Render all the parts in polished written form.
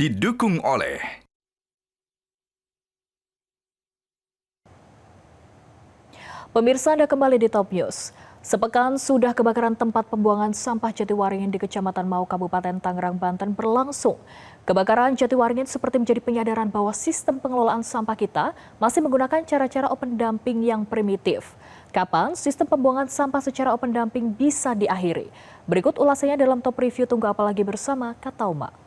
didukung oleh Pemirsa, Anda kembali di Top News. Sepekan sudah kebakaran tempat pembuangan sampah Jatiwaringin di Kecamatan Mau, Kabupaten Tangerang, Banten berlangsung. Kebakaran Jatiwaringin seperti menjadi penyadaran bahwa sistem pengelolaan sampah kita masih menggunakan cara-cara open dumping yang primitif. Kapan sistem pembuangan sampah secara open dumping bisa diakhiri? Berikut ulasannya dalam Top Review. Tunggu apa lagi bersama Katauma.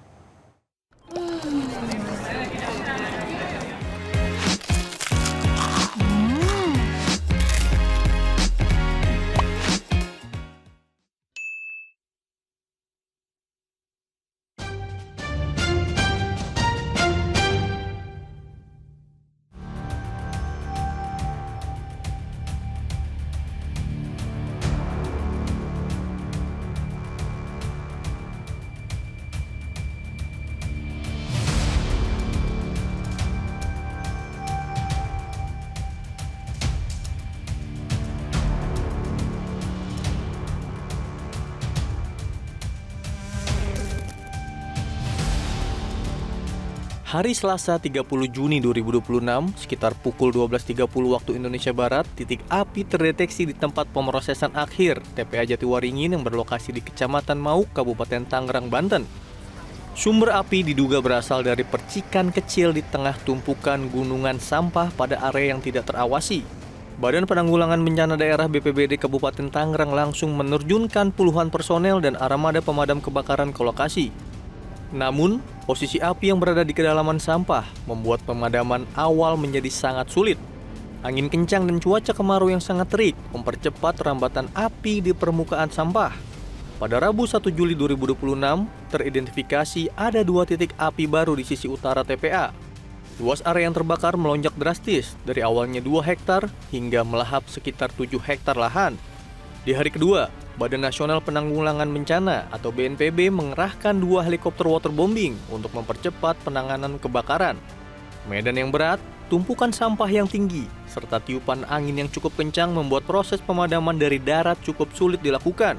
Hari Selasa 30 Juni 2026, sekitar pukul 12.30 waktu Indonesia Barat, titik api terdeteksi di tempat pemrosesan akhir TPA Jatiwaringin yang berlokasi di Kecamatan Mau, Kabupaten Tangerang, Banten. Sumber api diduga berasal dari percikan kecil di tengah tumpukan gunungan sampah pada area yang tidak terawasi. Badan Penanggulangan Bencana Daerah BPBD Kabupaten Tangerang langsung menerjunkan puluhan personel dan armada pemadam kebakaran ke lokasi. Namun, posisi api yang berada di kedalaman sampah membuat pemadaman awal menjadi sangat sulit. Angin kencang dan cuaca kemarau yang sangat terik mempercepat rambatan api di permukaan sampah. Pada Rabu 1 Juli 2026, teridentifikasi ada 2 titik api baru di sisi utara TPA. Luas area yang terbakar melonjak drastis dari awalnya 2 hektar hingga melahap sekitar 7 hektar lahan. Di hari kedua, Badan Nasional Penanggulangan Bencana atau BNPB mengerahkan 2 helikopter waterbombing untuk mempercepat penanganan kebakaran. Medan yang berat, tumpukan sampah yang tinggi, serta tiupan angin yang cukup kencang membuat proses pemadaman dari darat cukup sulit dilakukan.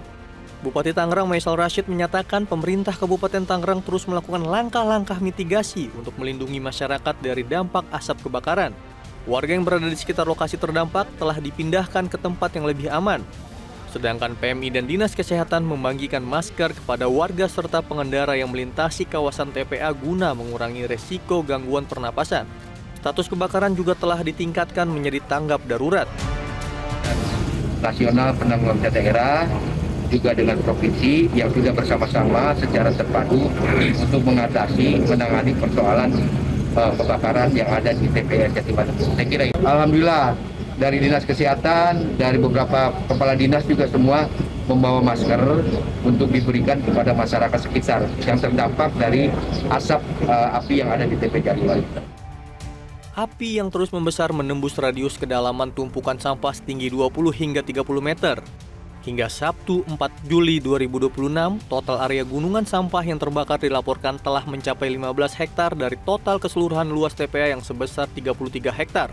Bupati Tangerang Maisal Rashid menyatakan pemerintah Kabupaten Tangerang terus melakukan langkah-langkah mitigasi untuk melindungi masyarakat dari dampak asap kebakaran. Warga yang berada di sekitar lokasi terdampak telah dipindahkan ke tempat yang lebih aman. Sedangkan PMI dan Dinas Kesehatan membagikan masker kepada warga serta pengendara yang melintasi kawasan TPA guna mengurangi resiko gangguan pernapasan. Status kebakaran juga telah ditingkatkan menjadi tanggap darurat. Nasional Penanggulangan Bencana Daerah juga dengan provinsi yang sudah bersama-sama secara terpadu untuk menangani persoalan kebakaran yang ada di TPA Jatiwaringin. Saya kira alhamdulillah dari Dinas Kesehatan, dari beberapa kepala dinas juga semua membawa masker untuk diberikan kepada masyarakat sekitar yang terdampak dari asap api yang ada di TPA Jatiwaringin. Api yang terus membesar menembus radius kedalaman tumpukan sampah setinggi 20 hingga 30 meter. Hingga Sabtu 4 Juli 2026, total area gunungan sampah yang terbakar dilaporkan telah mencapai 15 hektar dari total keseluruhan luas TPA yang sebesar 33 hektar.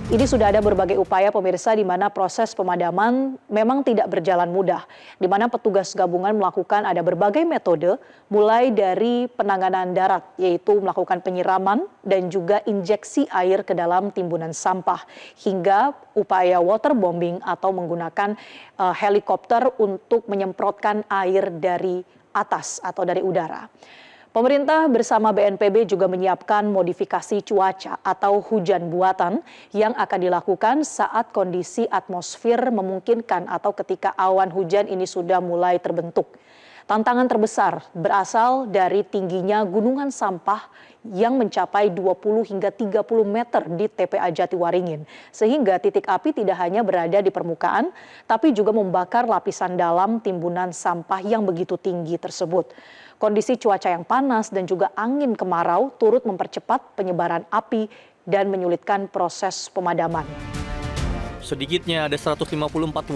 Ini sudah ada berbagai upaya pemirsa di mana proses pemadaman memang tidak berjalan mudah. Di mana petugas gabungan melakukan ada berbagai metode mulai dari penanganan darat yaitu melakukan penyiraman dan juga injeksi air ke dalam timbunan sampah hingga upaya waterbombing atau menggunakan helikopter untuk menyemprotkan air dari atas atau dari udara. Pemerintah bersama BNPB juga menyiapkan modifikasi cuaca atau hujan buatan yang akan dilakukan saat kondisi atmosfer memungkinkan atau ketika awan hujan ini sudah mulai terbentuk. Tantangan terbesar berasal dari tingginya gunungan sampah yang mencapai 20 hingga 30 meter di TPA Jatiwaringin. Sehingga titik api tidak hanya berada di permukaan, tapi juga membakar lapisan dalam timbunan sampah yang begitu tinggi tersebut. Kondisi cuaca yang panas dan juga angin kemarau turut mempercepat penyebaran api dan menyulitkan proses pemadaman. Sedikitnya ada 154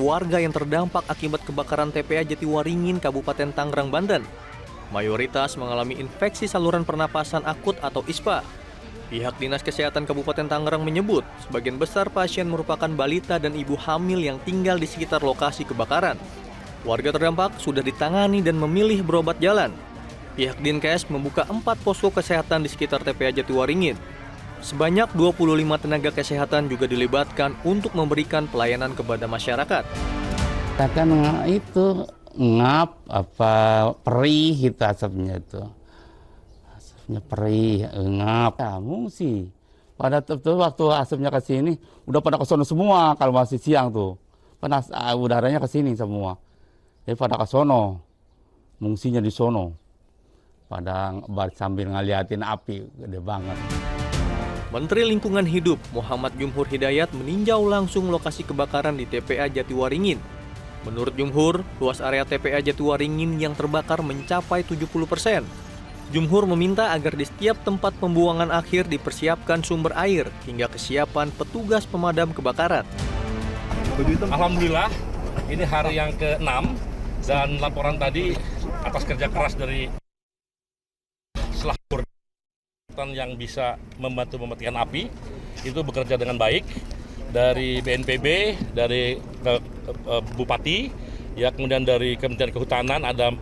warga yang terdampak akibat kebakaran TPA Jatiwaringin, Kabupaten Tangerang, Banten. Mayoritas mengalami infeksi saluran pernapasan akut atau ISPA. Pihak Dinas Kesehatan Kabupaten Tangerang menyebut, sebagian besar pasien merupakan balita dan ibu hamil yang tinggal di sekitar lokasi kebakaran. Warga terdampak sudah ditangani dan memilih berobat jalan. Pihak Dinkes membuka 4 posko kesehatan di sekitar TPA Jatiwaringin. Sebanyak 25 tenaga kesehatan juga dilibatkan untuk memberikan pelayanan kepada masyarakat. Katakan itu ngap, perih gitu asapnya itu. Asapnya perih, ngap. Kamu sih, pada waktu asapnya ke sini, udah pada ke sono semua kalau masih siang tuh. Panas udaranya ke sini semua. Jadi pada ke sono, mengungsinya di sono. Pada sambil ngeliatin api, gede banget. Menteri Lingkungan Hidup Muhammad Jumhur Hidayat meninjau langsung lokasi kebakaran di TPA Jatiwaringin. Menurut Jumhur, luas area TPA Jatiwaringin yang terbakar mencapai 70%. Jumhur meminta agar di setiap tempat pembuangan akhir dipersiapkan sumber air hingga kesiapan petugas pemadam kebakaran. Alhamdulillah, ini hari yang ke-6 dan laporan tadi atas kerja keras dari selahur yang bisa membantu mematikan api itu bekerja dengan baik dari BNPB, dari Bupati, ya kemudian dari Kementerian Kehutanan ada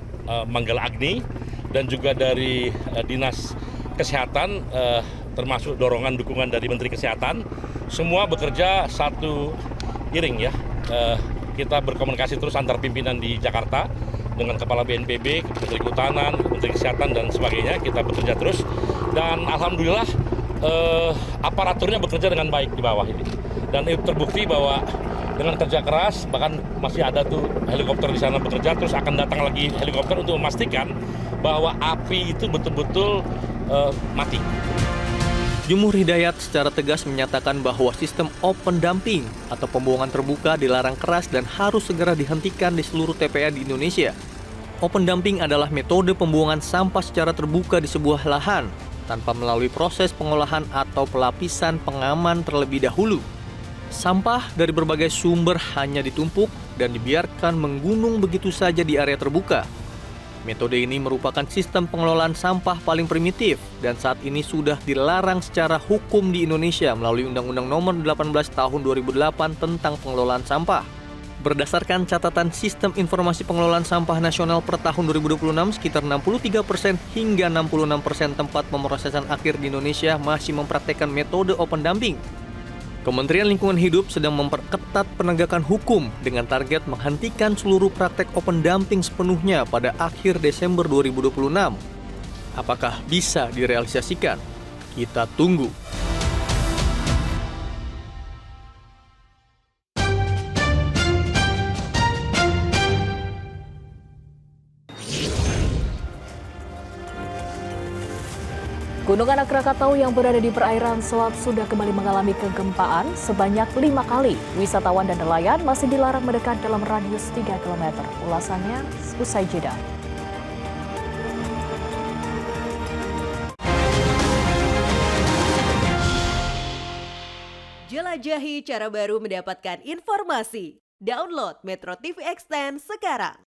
Manggala Agni dan juga dari Dinas Kesehatan termasuk dorongan dukungan dari Menteri Kesehatan. Semua bekerja satu iring ya. Kita berkomunikasi terus antar pimpinan di Jakarta dengan Kepala BNPB, Menteri Kehutanan, Menteri Kesehatan dan sebagainya. Kita bekerja terus dan alhamdulillah aparaturnya bekerja dengan baik di bawah ini. Dan itu terbukti bahwa dengan kerja keras, bahkan masih ada tuh helikopter di sana bekerja, terus akan datang lagi helikopter untuk memastikan bahwa api itu betul-betul mati. Jumhur Hidayat secara tegas menyatakan bahwa sistem open dumping atau pembuangan terbuka dilarang keras dan harus segera dihentikan di seluruh TPA di Indonesia. Open dumping adalah metode pembuangan sampah secara terbuka di sebuah lahan tanpa melalui proses pengolahan atau pelapisan pengaman terlebih dahulu. Sampah dari berbagai sumber hanya ditumpuk dan dibiarkan menggunung begitu saja di area terbuka. Metode ini merupakan sistem pengelolaan sampah paling primitif dan saat ini sudah dilarang secara hukum di Indonesia melalui Undang-Undang Nomor 18 Tahun 2008 tentang pengelolaan sampah. Berdasarkan catatan Sistem Informasi Pengelolaan Sampah Nasional per tahun 2026, sekitar 63% hingga 66% tempat pemrosesan akhir di Indonesia masih mempraktikkan metode open dumping. Kementerian Lingkungan Hidup sedang memperketat penegakan hukum dengan target menghentikan seluruh praktek open dumping sepenuhnya pada akhir Desember 2026. Apakah bisa direalisasikan? Kita tunggu. Gunung Anak Krakatau yang berada di perairan selat sudah kembali mengalami kegempaan sebanyak 5 kali. Wisatawan dan nelayan masih dilarang mendekat dalam radius 3 km. Ulasannya usai jeda. Jelajahi cara baru mendapatkan informasi. Download Metro TV Extend sekarang.